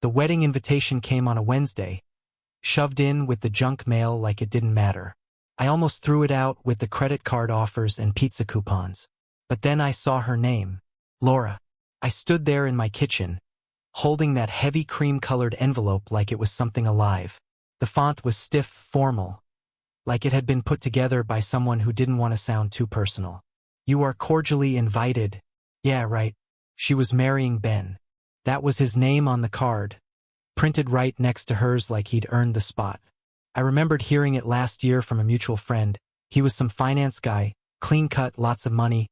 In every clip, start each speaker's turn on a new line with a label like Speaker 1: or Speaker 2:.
Speaker 1: The wedding invitation came on a Wednesday, shoved in with the junk mail like it didn't matter. I almost threw it out with the credit card offers and pizza coupons. But then I saw her name, Laura. I stood there in my kitchen, holding that heavy cream-colored envelope like it was something alive. The font was stiff, formal, like it had been put together by someone who didn't want to sound too personal. "You are cordially invited." Yeah, right. She was marrying Ben. That was his name on the card, printed right next to hers like he'd earned the spot. I remembered hearing it last year from a mutual friend. He was some finance guy, clean-cut, lots of money,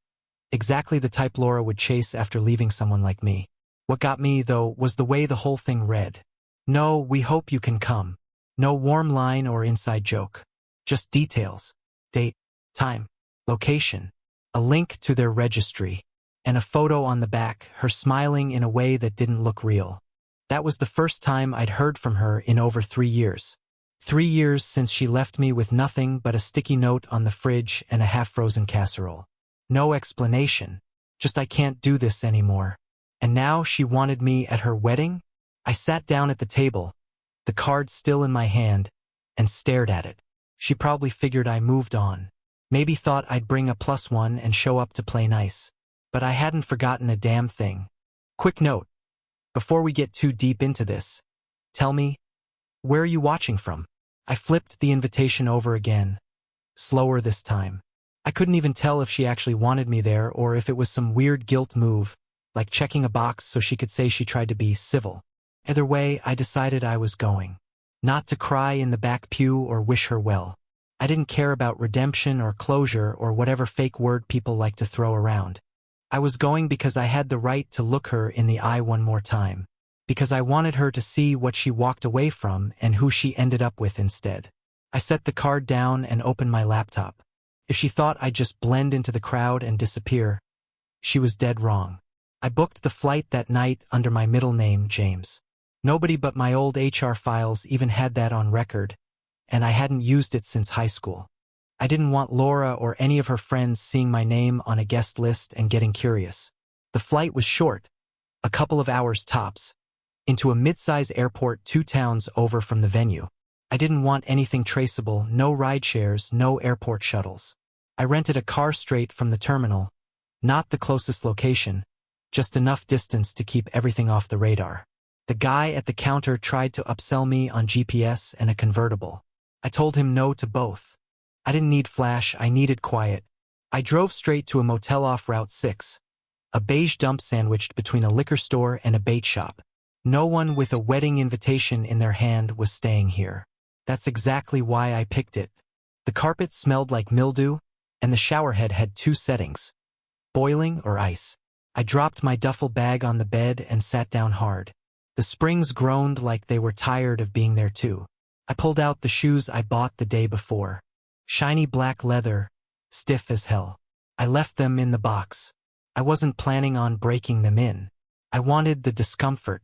Speaker 1: exactly the type Laura would chase after leaving someone like me. What got me, though, was the way the whole thing read. "No, we hope you can come." No warm line or inside joke. Just details. Date, time, location, a link to their registry, and a photo on the back, her smiling in a way that didn't look real. That was the first time I'd heard from her in over 3 years. 3 years since she left me with nothing but a sticky note on the fridge and a half-frozen casserole. No explanation, just "I can't do this anymore." And now she wanted me at her wedding? I sat down at the table, the card still in my hand, and stared at it. She probably figured I moved on. Maybe thought I'd bring a +1 and show up to play nice. But I hadn't forgotten a damn thing. Quick note. Before we get too deep into this, tell me, where are you watching from? I flipped the invitation over again, slower this time. I couldn't even tell if she actually wanted me there or if it was some weird guilt move, like checking a box so she could say she tried to be civil. Either way, I decided I was going. Not to cry in the back pew or wish her well. I didn't care about redemption or closure or whatever fake word people like to throw around. I was going because I had the right to look her in the eye one more time. Because I wanted her to see what she walked away from and who she ended up with instead. I set the card down and opened my laptop. If she thought I'd just blend into the crowd and disappear, she was dead wrong. I booked the flight that night under my middle name, James. Nobody but my old HR files even had that on record, and I hadn't used it since high school. I didn't want Laura or any of her friends seeing my name on a guest list and getting curious. The flight was short, a couple of hours tops, into a mid-size airport 2 towns over from the venue. I didn't want anything traceable, no ride shares, no airport shuttles. I rented a car straight from the terminal, not the closest location, just enough distance to keep everything off the radar. The guy at the counter tried to upsell me on GPS and a convertible. I told him no to both. I didn't need flash, I needed quiet. I drove straight to a motel off Route 6, a beige dump sandwiched between a liquor store and a bait shop. No one with a wedding invitation in their hand was staying here. That's exactly why I picked it. The carpet smelled like mildew, and the showerhead had 2 settings, boiling or ice. I dropped my duffel bag on the bed and sat down hard. The springs groaned like they were tired of being there too. I pulled out the shoes I bought the day before. Shiny black leather, stiff as hell. I left them in the box. I wasn't planning on breaking them in. I wanted the discomfort.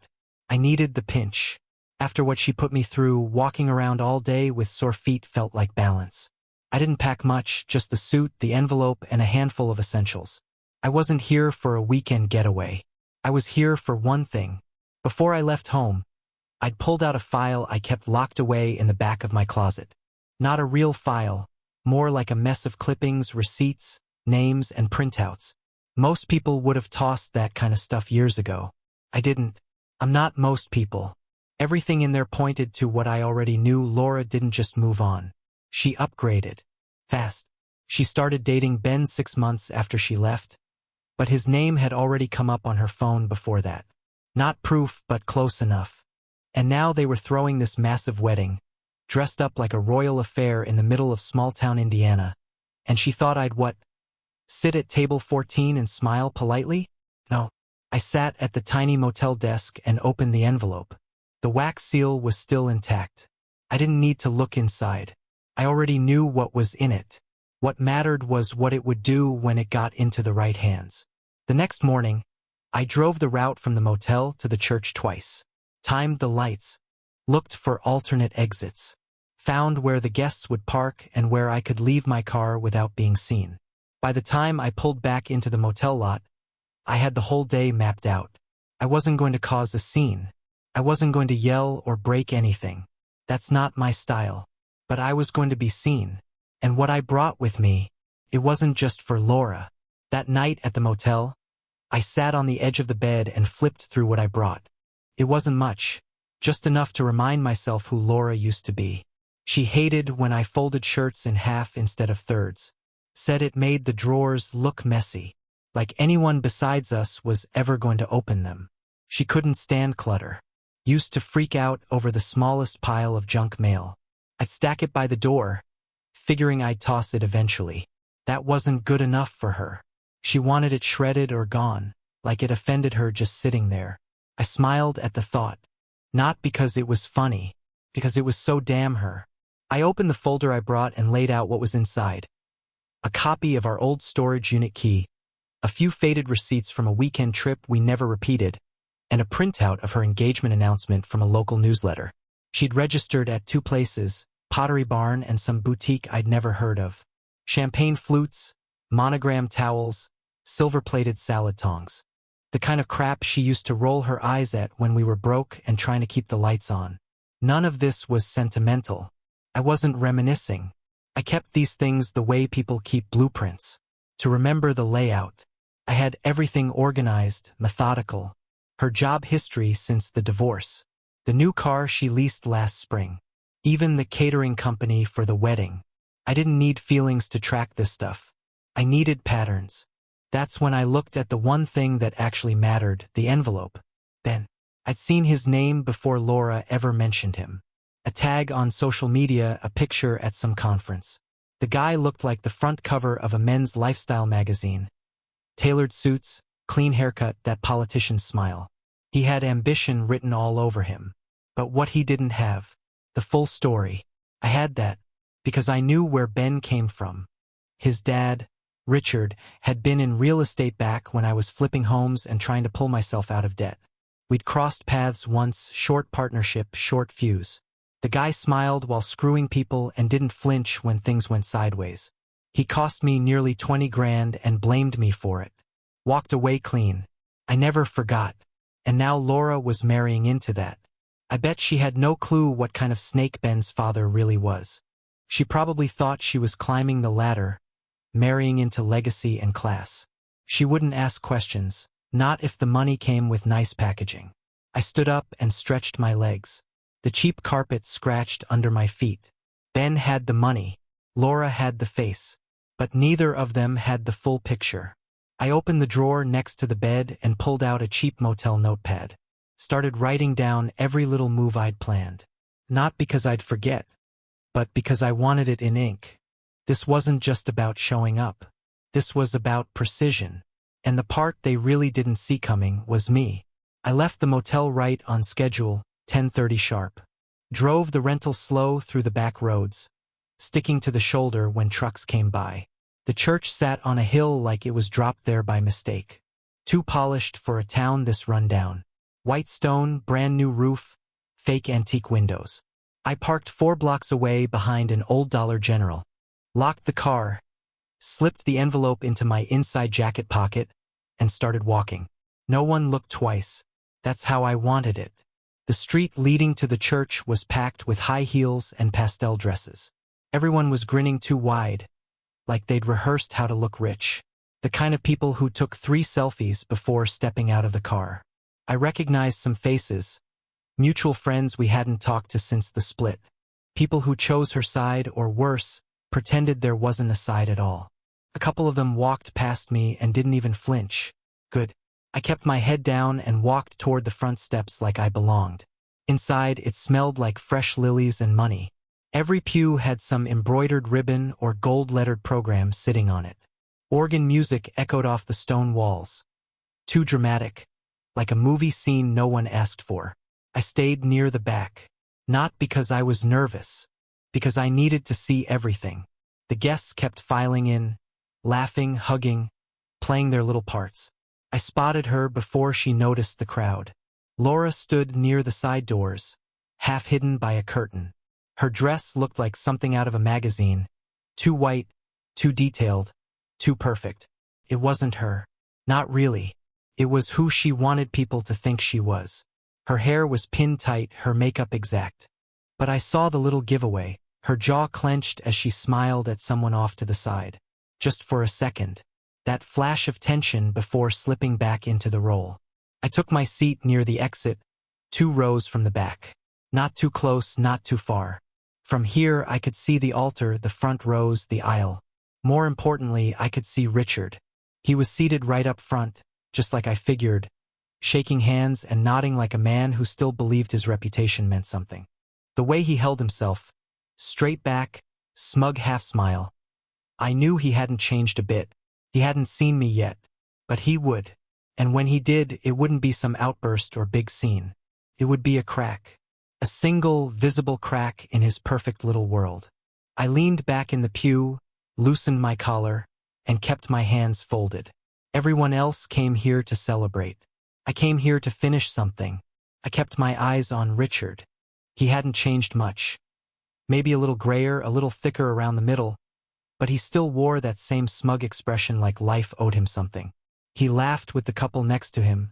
Speaker 1: I needed the pinch. After what she put me through, walking around all day with sore feet felt like balance. I didn't pack much, just the suit, the envelope, and a handful of essentials. I wasn't here for a weekend getaway. I was here for one thing. Before I left home, I'd pulled out a file I kept locked away in the back of my closet. Not a real file, more like a mess of clippings, receipts, names, and printouts. Most people would have tossed that kind of stuff years ago. I didn't. I'm not most people. Everything in there pointed to what I already knew. Laura didn't just move on. She upgraded. Fast. She started dating Ben 6 months after she left, but his name had already come up on her phone before that. Not proof, but close enough. And now they were throwing this massive wedding, dressed up like a royal affair in the middle of small-town Indiana. And she thought I'd what? Sit at table 14 and smile politely? No. I sat at the tiny motel desk and opened the envelope. The wax seal was still intact. I didn't need to look inside. I already knew what was in it. What mattered was what it would do when it got into the right hands. The next morning, I drove the route from the motel to the church twice, timed the lights, looked for alternate exits, found where the guests would park and where I could leave my car without being seen. By the time I pulled back into the motel lot, I had the whole day mapped out. I wasn't going to cause a scene. I wasn't going to yell or break anything. That's not my style. But I was going to be seen. And what I brought with me, it wasn't just for Laura. That night at the motel, I sat on the edge of the bed and flipped through what I brought. It wasn't much, just enough to remind myself who Laura used to be. She hated when I folded shirts in half instead of thirds. Said it made the drawers look messy, like anyone besides us was ever going to open them. She couldn't stand clutter. Used to freak out over the smallest pile of junk mail. I'd stack it by the door, figuring I'd toss it eventually. That wasn't good enough for her. She wanted it shredded or gone, like it offended her just sitting there. I smiled at the thought. Not because it was funny, because it was so damn her. I opened the folder I brought and laid out what was inside. A copy of our old storage unit key, a few faded receipts from a weekend trip we never repeated, and a printout of her engagement announcement from a local newsletter. She'd registered at 2 places, Pottery Barn and some boutique I'd never heard of. Champagne flutes, monogram towels, silver-plated salad tongs. The kind of crap she used to roll her eyes at when we were broke and trying to keep the lights on. None of this was sentimental. I wasn't reminiscing. I kept these things the way people keep blueprints. To remember the layout. I had everything organized, methodical. Her job history since the divorce. The new car she leased last spring. Even the catering company for the wedding. I didn't need feelings to track this stuff. I needed patterns. That's when I looked at the one thing that actually mattered, the envelope. Ben. I'd seen his name before Laura ever mentioned him. A tag on social media, a picture at some conference. The guy looked like the front cover of a men's lifestyle magazine. Tailored suits, clean haircut, that politician's smile. He had ambition written all over him. But what he didn't have, the full story. I had that, because I knew where Ben came from. His dad, Richard, had been in real estate back when I was flipping homes and trying to pull myself out of debt. We'd crossed paths once, short partnership, short fuse. The guy smiled while screwing people and didn't flinch when things went sideways. He cost me nearly 20 grand and blamed me for it. Walked away clean. I never forgot. And now Laura was marrying into that. I bet she had no clue what kind of snake Ben's father really was. She probably thought she was climbing the ladder, marrying into legacy and class. She wouldn't ask questions, not if the money came with nice packaging. I stood up and stretched my legs. The cheap carpet scratched under my feet. Ben had the money. Laura had the face. But neither of them had the full picture. I opened the drawer next to the bed and pulled out a cheap motel notepad. Started writing down every little move I'd planned. Not because I'd forget, but because I wanted it in ink. This wasn't just about showing up. This was about precision. And the part they really didn't see coming was me. I left the motel right on schedule, 10:30 sharp. Drove the rental slow through the back roads, sticking to the shoulder when trucks came by. The church sat on a hill like it was dropped there by mistake. Too polished for a town this rundown. White stone, brand new roof, fake antique windows. I parked 4 blocks away behind an old Dollar General. Locked the car, slipped the envelope into my inside jacket pocket, and started walking. No one looked twice. That's how I wanted it. The street leading to the church was packed with high heels and pastel dresses. Everyone was grinning too wide, like they'd rehearsed how to look rich. The kind of people who took 3 selfies before stepping out of the car. I recognized some faces, mutual friends we hadn't talked to since the split. People who chose her side or worse, pretended there wasn't a side at all. A couple of them walked past me and didn't even flinch. Good. I kept my head down and walked toward the front steps like I belonged. Inside, it smelled like fresh lilies and money. Every pew had some embroidered ribbon or gold-lettered program sitting on it. Organ music echoed off the stone walls. Too dramatic, like a movie scene no one asked for. I stayed near the back. Not because I was nervous, because I needed to see everything. The guests kept filing in, laughing, hugging, playing their little parts. I spotted her before she noticed the crowd. Laura stood near the side doors, half hidden by a curtain. Her dress looked like something out of a magazine. Too white, too detailed, too perfect. It wasn't her. Not really. It was who she wanted people to think she was. Her hair was pinned tight, her makeup exact. But I saw the little giveaway. Her jaw clenched as she smiled at someone off to the side. Just for a second. That flash of tension before slipping back into the role. I took my seat near the exit, 2 rows from the back. Not too close, not too far. From here I could see the altar, the front rows, the aisle. More importantly, I could see Richard. He was seated right up front, just like I figured, shaking hands and nodding like a man who still believed his reputation meant something. The way he held himself, straight back, smug half-smile. I knew he hadn't changed a bit. He hadn't seen me yet, but he would. And when he did, it wouldn't be some outburst or big scene. It would be a crack. A single, visible crack in his perfect little world. I leaned back in the pew, loosened my collar, and kept my hands folded. Everyone else came here to celebrate. I came here to finish something. I kept my eyes on Richard. He hadn't changed much. Maybe a little grayer, a little thicker around the middle, but he still wore that same smug expression like life owed him something. He laughed with the couple next to him,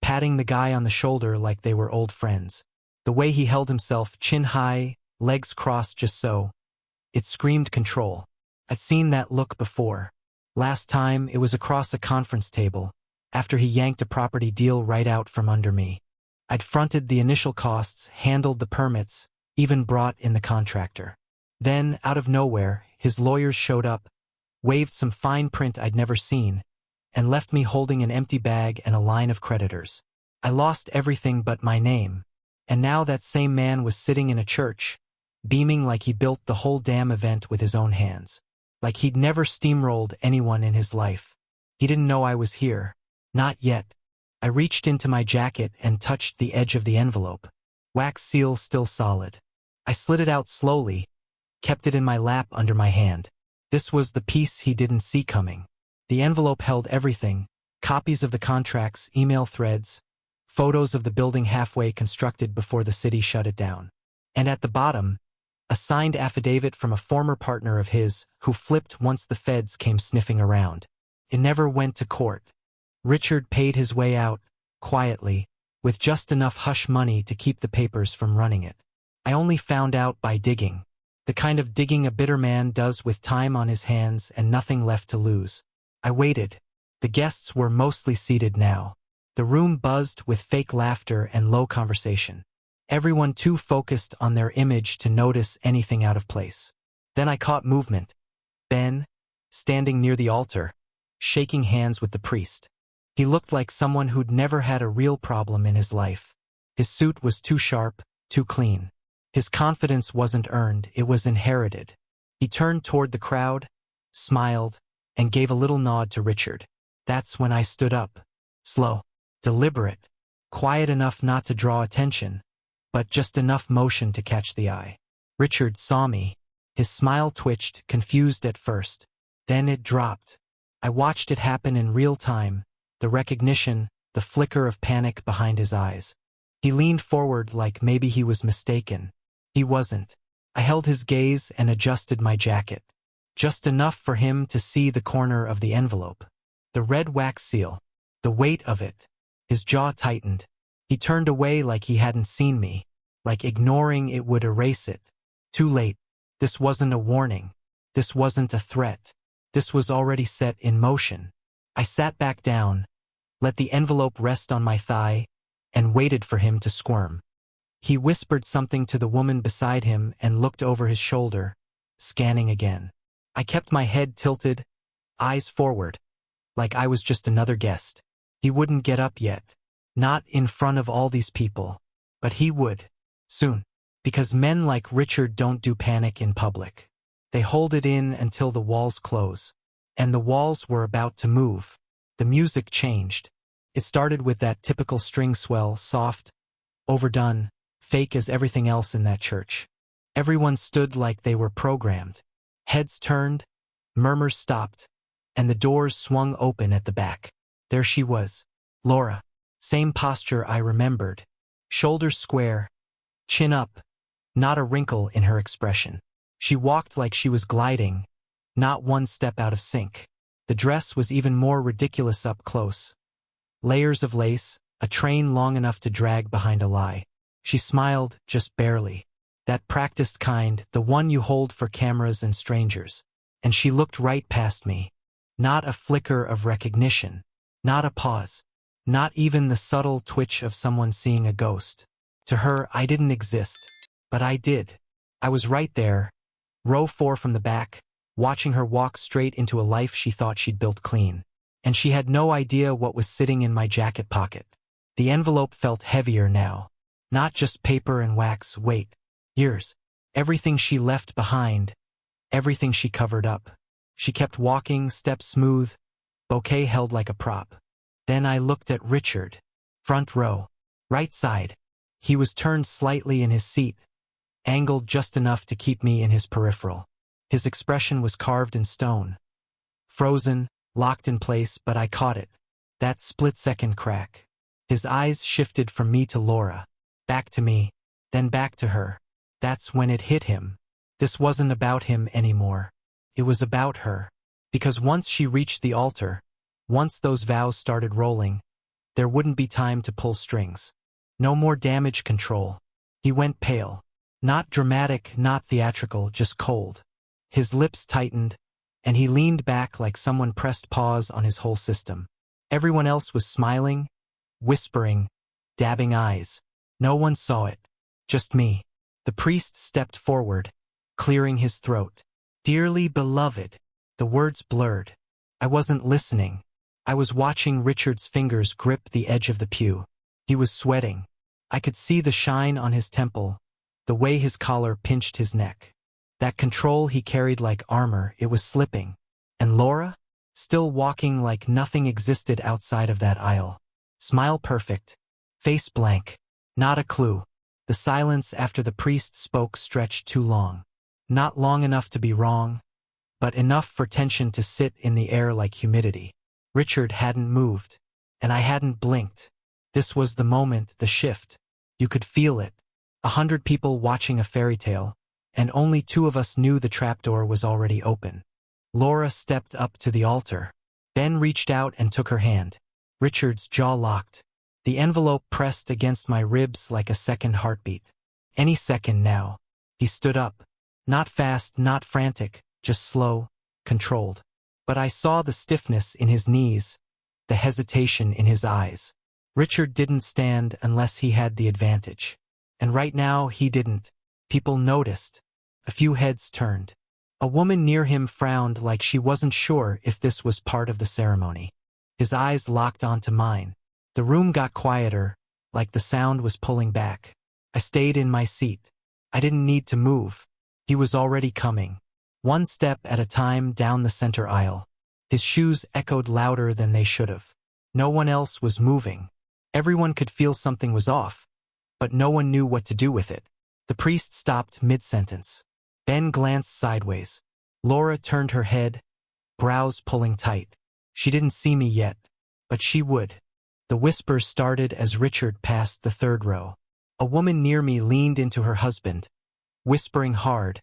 Speaker 1: patting the guy on the shoulder like they were old friends. The way he held himself, chin high, legs crossed just so. It screamed control. I'd seen that look before. Last time, it was across a conference table, after he yanked a property deal right out from under me. I'd fronted the initial costs, handled the permits, even brought in the contractor. Then, out of nowhere, his lawyers showed up, waved some fine print I'd never seen, and left me holding an empty bag and a line of creditors. I lost everything but my name. And now that same man was sitting in a church, beaming like he built the whole damn event with his own hands. Like he'd never steamrolled anyone in his life. He didn't know I was here. Not yet. I reached into my jacket and touched the edge of the envelope. Wax seal still solid. I slid it out slowly, kept it in my lap under my hand. This was the piece he didn't see coming. The envelope held everything, copies of the contracts, email threads, photos of the building halfway constructed before the city shut it down. And at the bottom, a signed affidavit from a former partner of his who flipped once the feds came sniffing around. It never went to court. Richard paid his way out, quietly, with just enough hush money to keep the papers from running it. I only found out by digging. The kind of digging a bitter man does with time on his hands and nothing left to lose. I waited. The guests were mostly seated now. The room buzzed with fake laughter and low conversation. Everyone too focused on their image to notice anything out of place. Then I caught movement. Ben, standing near the altar, shaking hands with the priest. He looked like someone who'd never had a real problem in his life. His suit was too sharp, too clean. His confidence wasn't earned, it was inherited. He turned toward the crowd, smiled, and gave a little nod to Richard. That's when I stood up. Slow, deliberate, quiet enough not to draw attention, but just enough motion to catch the eye. Richard saw me. His smile twitched, confused at first. Then it dropped. I watched it happen in real time, the recognition, the flicker of panic behind his eyes. He leaned forward like maybe he was mistaken. He wasn't. I held his gaze and adjusted my jacket. Just enough for him to see the corner of the envelope. The red wax seal. The weight of it. His jaw tightened. He turned away like he hadn't seen me, like ignoring it would erase it. Too late. This wasn't a warning. This wasn't a threat. This was already set in motion. I sat back down, let the envelope rest on my thigh, and waited for him to squirm. He whispered something to the woman beside him and looked over his shoulder, scanning again. I kept my head tilted, eyes forward, like I was just another guest. He wouldn't get up yet. Not in front of all these people. But he would. Soon. Because men like Richard don't do panic in public. They hold it in until the walls close. And the walls were about to move. The music changed. It started with that typical string swell, soft, overdone, fake as everything else in that church. Everyone stood like they were programmed. Heads turned, murmurs stopped, and the doors swung open at the back. There she was. Laura. Same posture I remembered. Shoulders square, chin up, not a wrinkle in her expression. She walked like she was gliding, not one step out of sync. The dress was even more ridiculous up close. Layers of lace, A train long enough to drag behind a lie. She smiled, just barely. That practiced kind, the one you hold for cameras and strangers. And she looked right past me. Not a flicker of recognition. Not a pause. Not even the subtle twitch of someone seeing a ghost. To her, I didn't exist. But I did. I was right there, row 4 from the back, watching her walk straight into a life she thought she'd built clean. And she had no idea what was sitting in my jacket pocket. The envelope felt heavier now. Not just paper and wax, wait. Years. Everything she left behind. Everything she covered up. She kept walking, step smooth, bouquet held like a prop. Then I looked at Richard. Front row. Right side. He was turned slightly in his seat, angled just enough to keep me in his peripheral. His expression was carved in stone. Frozen, locked in place, but I caught it. That split-second crack. His eyes shifted from me to Laura. Back to me, then back to her. That's when it hit him. This wasn't about him anymore. It was about her. Because once she reached the altar, once those vows started rolling, there wouldn't be time to pull strings. No more damage control. He went pale. Not dramatic, not theatrical, just cold. His lips tightened, and he leaned back like someone pressed pause on his whole system. Everyone else was smiling, whispering, dabbing eyes. No one saw it. Just me. The priest stepped forward, clearing his throat. Dearly beloved. The words blurred. I wasn't listening. I was watching Richard's fingers grip the edge of the pew. He was sweating. I could see the shine on his temple, the way his collar pinched his neck. That control he carried like armor, it was slipping. And Laura? Still walking like nothing existed outside of that aisle. Smile perfect. Face blank. Not a clue. The silence after the priest spoke stretched too long. Not long enough to be wrong, but enough for tension to sit in the air like humidity. Richard hadn't moved, and I hadn't blinked. This was the moment, the shift. You could feel it. 100 people watching a fairy tale, and only 2 of us knew the trapdoor was already open. Laura stepped up to the altar. Ben reached out and took her hand. Richard's jaw locked. The envelope pressed against my ribs like a second heartbeat. Any second now. He stood up. Not fast, not frantic, just slow, controlled. But I saw the stiffness in his knees, the hesitation in his eyes. Richard didn't stand unless he had the advantage. And right now he didn't. People noticed. A few heads turned. A woman near him frowned like she wasn't sure if this was part of the ceremony. His eyes locked onto mine. The room got quieter, like the sound was pulling back. I stayed in my seat. I didn't need to move. He was already coming. One step at a time down the center aisle. His shoes echoed louder than they should have. No one else was moving. Everyone could feel something was off, but no one knew what to do with it. The priest stopped mid-sentence. Ben glanced sideways. Laura turned her head, brows pulling tight. She didn't see me yet, but she would. The whispers started as Richard passed the 3rd row. A woman near me leaned into her husband, whispering hard,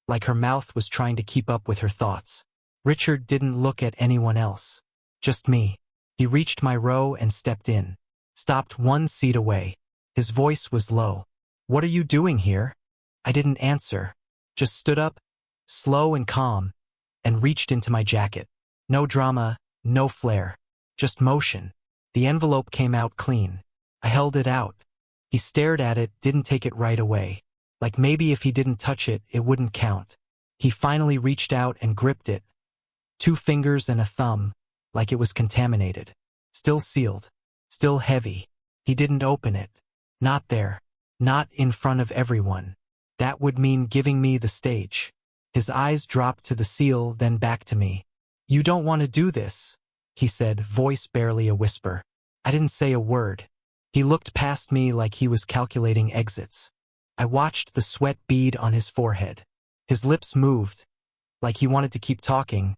Speaker 1: like her mouth was trying to keep up with her thoughts. Richard didn't look at anyone else. Just me. He reached my row and stepped in. Stopped 1 seat away. His voice was low. "What are you doing here?" I didn't answer. Just stood up, slow and calm, and reached into my jacket. No drama, no flair. Just motion. The envelope came out clean. I held it out. He stared at it, didn't take it right away. Like maybe if he didn't touch it, it wouldn't count. He finally reached out and gripped it. 2 fingers and a thumb, like it was contaminated. Still sealed. Still heavy. He didn't open it. Not there. Not in front of everyone. That would mean giving me the stage. His eyes dropped to the seal, then back to me. "You don't want to do this," he said, voice barely a whisper. I didn't say a word. He looked past me like he was calculating exits. I watched the sweat bead on his forehead. His lips moved, like he wanted to keep talking,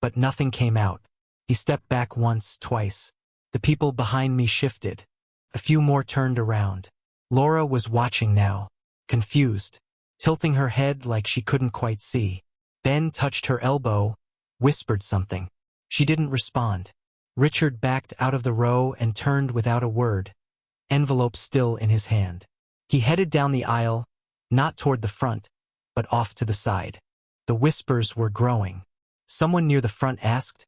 Speaker 1: but nothing came out. He stepped back once, twice. The people behind me shifted. A few more turned around. Laura was watching now, confused, tilting her head like she couldn't quite see. Ben touched her elbow, whispered something. She didn't respond. Richard backed out of the row and turned without a word, envelope still in his hand. He headed down the aisle, not toward the front, but off to the side. The whispers were growing. Someone near the front asked,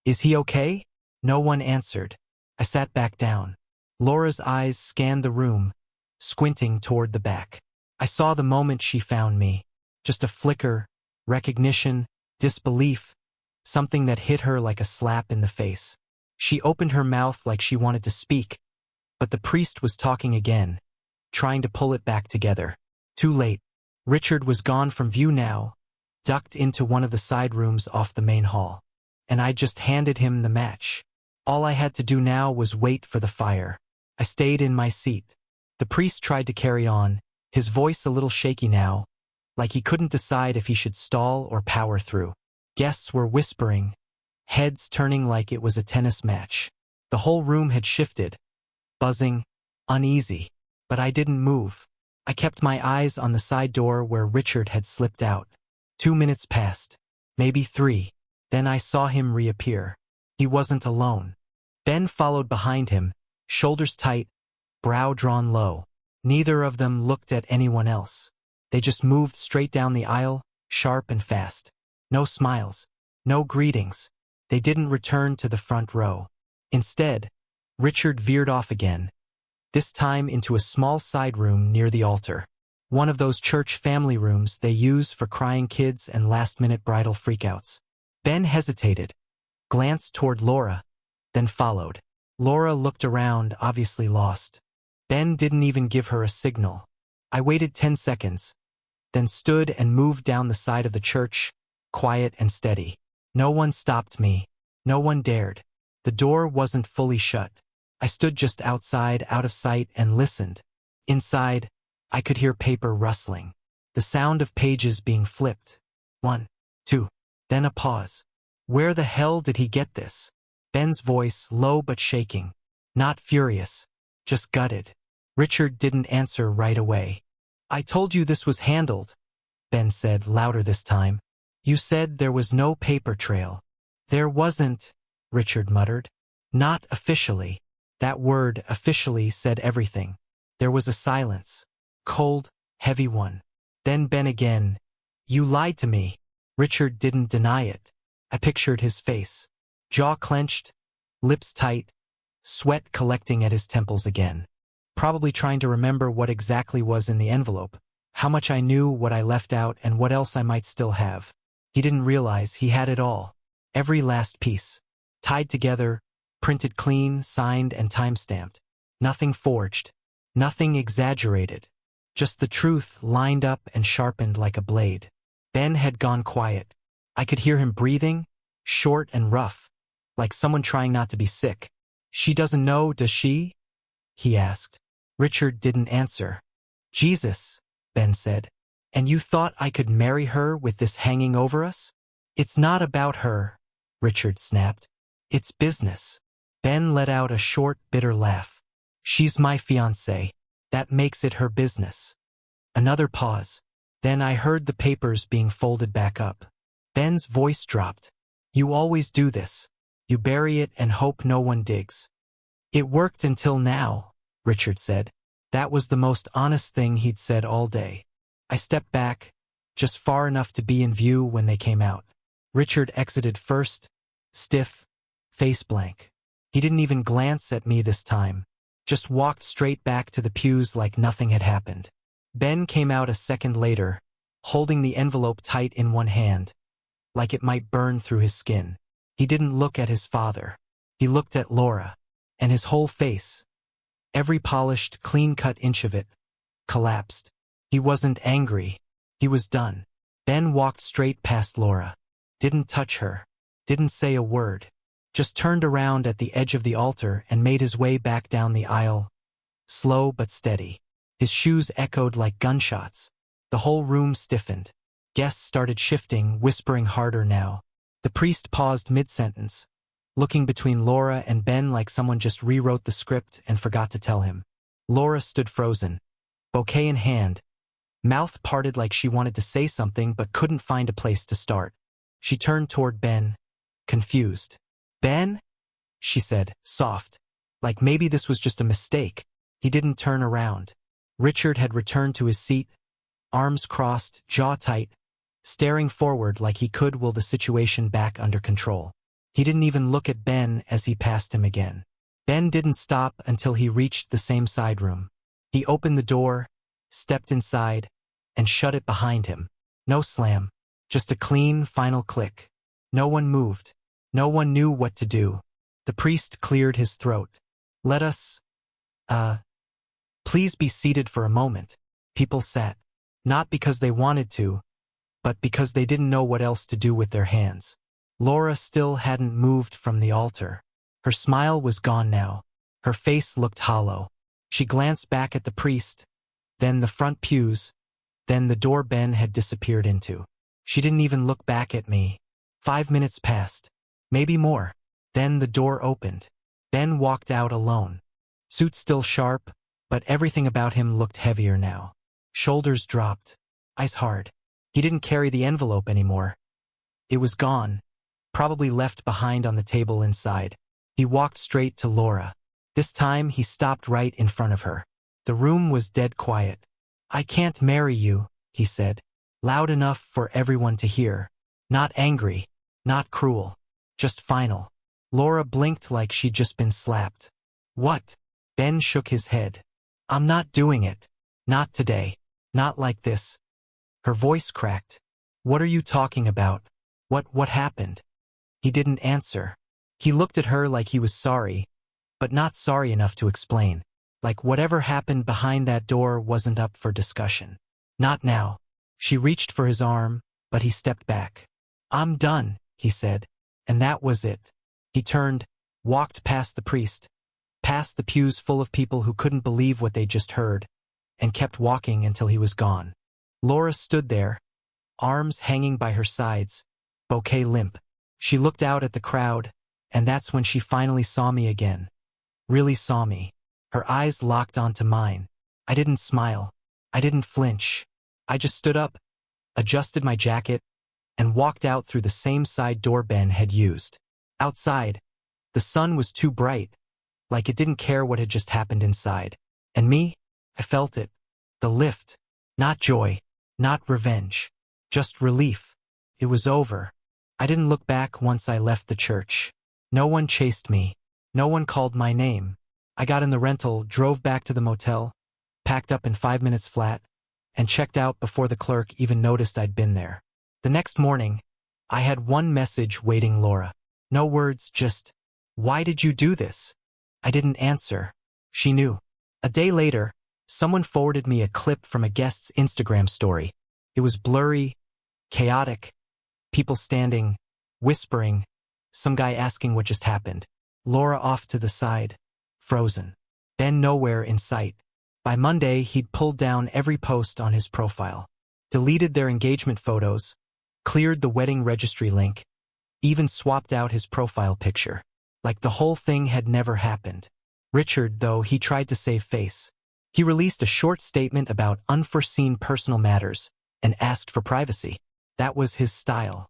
Speaker 1: "Is he okay?" No one answered. I sat back down. Laura's eyes scanned the room, squinting toward the back. I saw the moment she found me. Just a flicker, recognition, disbelief, something that hit her like a slap in the face. She opened her mouth like she wanted to speak, but the priest was talking again, trying to pull it back together. Too late. Richard was gone from view now, ducked into one of the side rooms off the main hall. And I just handed him the match. All I had to do now was wait for the fire. I stayed in my seat. The priest tried to carry on, his voice a little shaky now, like he couldn't decide if he should stall or power through. Guests were whispering, heads turning like it was a tennis match. The whole room had shifted, buzzing, uneasy. But I didn't move. I kept my eyes on the side door where Richard had slipped out. 2 minutes passed, maybe 3. Then I saw him reappear. He wasn't alone. Ben followed behind him, shoulders tight, brow drawn low. Neither of them looked at anyone else. They just moved straight down the aisle, sharp and fast. No smiles, no greetings. They didn't return to the front row. Instead, Richard veered off again, this time into a small side room near the altar. One of those church family rooms they use for crying kids and last-minute bridal freakouts. Ben hesitated, glanced toward Laura, then followed. Laura looked around, obviously lost. Ben didn't even give her a signal. I waited 10 seconds, then stood and moved down the side of the church, quiet and steady. No one stopped me. No one dared. The door wasn't fully shut. I stood just outside, out of sight, and listened. Inside, I could hear paper rustling, the sound of pages being flipped. 1, 2, then a pause. Where the hell did he get this? Ben's voice, low but shaking. Not furious, just gutted. Richard didn't answer right away. "I told you this was handled," Ben said, louder this time. "You said there was no paper trail." "There wasn't," Richard muttered. "Not officially." That word, officially, said everything. There was a silence. Cold, heavy one. Then Ben again. "You lied to me." Richard didn't deny it. I pictured his face. Jaw clenched, lips tight, sweat collecting at his temples again. Probably trying to remember what exactly was in the envelope, how much I knew, what I left out, and what else I might still have. He didn't realize he had it all. Every last piece. Tied together, printed clean, signed, and time-stamped. Nothing forged. Nothing exaggerated. Just the truth lined up and sharpened like a blade. Ben had gone quiet. I could hear him breathing, short and rough, like someone trying not to be sick. "She doesn't know, does she?" he asked. Richard didn't answer. "Jesus," Ben said. "And you thought I could marry her with this hanging over us?" "It's not about her," Richard snapped. "It's business." Ben let out a short, bitter laugh. "She's my fiancée. That makes it her business." Another pause. Then I heard the papers being folded back up. Ben's voice dropped. "You always do this. You bury it and hope no one digs." "It worked until now," Richard said. That was the most honest thing he'd said all day. I stepped back, just far enough to be in view when they came out. Richard exited first, stiff, face blank. He didn't even glance at me this time, just walked straight back to the pews like nothing had happened. Ben came out a second later, holding the envelope tight in one hand, like it might burn through his skin. He didn't look at his father. He looked at Laura, and his whole face, every polished, clean-cut inch of it, collapsed. He wasn't angry. He was done. Ben walked straight past Laura, didn't touch her, didn't say a word, just turned around at the edge of the altar and made his way back down the aisle, slow but steady. His shoes echoed like gunshots. The whole room stiffened. Guests started shifting, whispering harder now. The priest paused mid-sentence, looking between Laura and Ben like someone just rewrote the script and forgot to tell him. Laura stood frozen, bouquet in hand, mouth parted like she wanted to say something but couldn't find a place to start. She turned toward Ben, confused. "Ben?" she said, soft. Like maybe this was just a mistake. He didn't turn around. Richard had returned to his seat, arms crossed, jaw tight, staring forward like he could will the situation back under control. He didn't even look at Ben as he passed him again. Ben didn't stop until he reached the same side room. He opened the door, stepped inside, and shut it behind him. No slam, just a clean, final click. No one moved. No one knew what to do. The priest cleared his throat. Let us, please be seated for a moment. People sat. Not because they wanted to, but because they didn't know what else to do with their hands. Laura still hadn't moved from the altar. Her smile was gone now. Her face looked hollow. She glanced back at the priest, then the front pews, then the door Ben had disappeared into. She didn't even look back at me. 5 minutes passed. Maybe more. Then the door opened. Ben walked out alone. Suit still sharp, but everything about him looked heavier now. Shoulders dropped. Eyes hard. He didn't carry the envelope anymore. It was gone, probably left behind on the table inside. He walked straight to Laura. This time he stopped right in front of her. The room was dead quiet. I can't marry you, he said, loud enough for everyone to hear. Not angry, not cruel, just final. Laura blinked like she'd just been slapped. What? Ben shook his head. I'm not doing it. Not today. Not like this. Her voice cracked. What are you talking about? What happened? He didn't answer. He looked at her like he was sorry, but not sorry enough to explain. Like whatever happened behind that door wasn't up for discussion. Not now. She reached for his arm, but he stepped back. I'm done, he said, and that was it. He turned, walked past the priest, past the pews full of people who couldn't believe what they just heard, and kept walking until he was gone. Laura stood there, arms hanging by her sides, bouquet limp. She looked out at the crowd, and that's when she finally saw me again. Really saw me. Her eyes locked onto mine. I didn't smile. I didn't flinch. I just stood up, adjusted my jacket, and walked out through the same side door Ben had used. Outside, the sun was too bright, like it didn't care what had just happened inside. And me? I felt it. The lift. Not joy. Not revenge. Just relief. It was over. I didn't look back once I left the church. No one chased me. No one called my name. I got in the rental, drove back to the motel, packed up in 5 minutes flat, and checked out before the clerk even noticed I'd been there. The next morning, I had one message waiting Laura. No words, just, why did you do this? I didn't answer. She knew. A day later, someone forwarded me a clip from a guest's Instagram story. It was blurry, chaotic, people standing, whispering, some guy asking what just happened. Laura off to the side, frozen. Ben nowhere in sight. By Monday, he'd pulled down every post on his profile, deleted their engagement photos, cleared the wedding registry link, even swapped out his profile picture. Like the whole thing had never happened. Richard, though, he tried to save face. He released a short statement about unforeseen personal matters and asked for privacy. That was his style.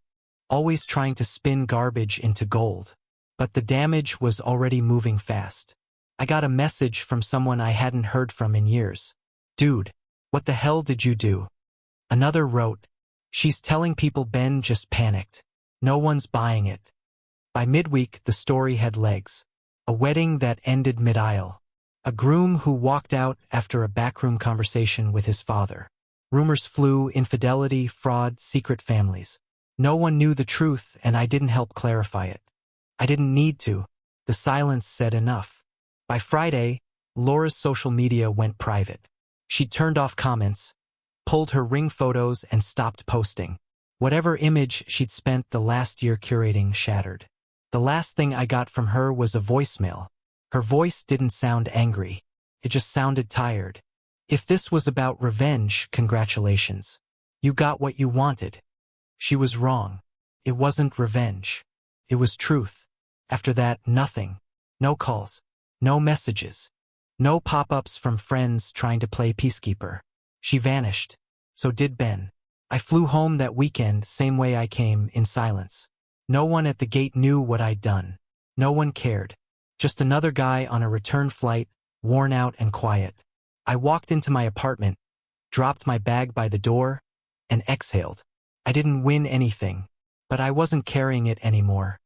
Speaker 1: Always trying to spin garbage into gold. But the damage was already moving fast. I got a message from someone I hadn't heard from in years. Dude, what the hell did you do? Another wrote, she's telling people Ben just panicked. No one's buying it. By midweek, the story had legs. A wedding that ended mid-aisle. A groom who walked out after a backroom conversation with his father. Rumors flew, infidelity, fraud, secret families. No one knew the truth, and I didn't help clarify it. I didn't need to. The silence said enough. By Friday, Laura's social media went private. She'd turned off comments, pulled her ring photos, and stopped posting. Whatever image she'd spent the last year curating shattered. The last thing I got from her was a voicemail. Her voice didn't sound angry. It just sounded tired. If this was about revenge, congratulations. You got what you wanted. She was wrong. It wasn't revenge. It was truth. After that, nothing. No calls. No messages. No pop-ups from friends trying to play peacekeeper. She vanished. So did Ben. I flew home that weekend, same way I came, in silence. No one at the gate knew what I'd done. No one cared. Just another guy on a return flight, worn out and quiet. I walked into my apartment, dropped my bag by the door, and exhaled. I didn't win anything, but I wasn't carrying it anymore.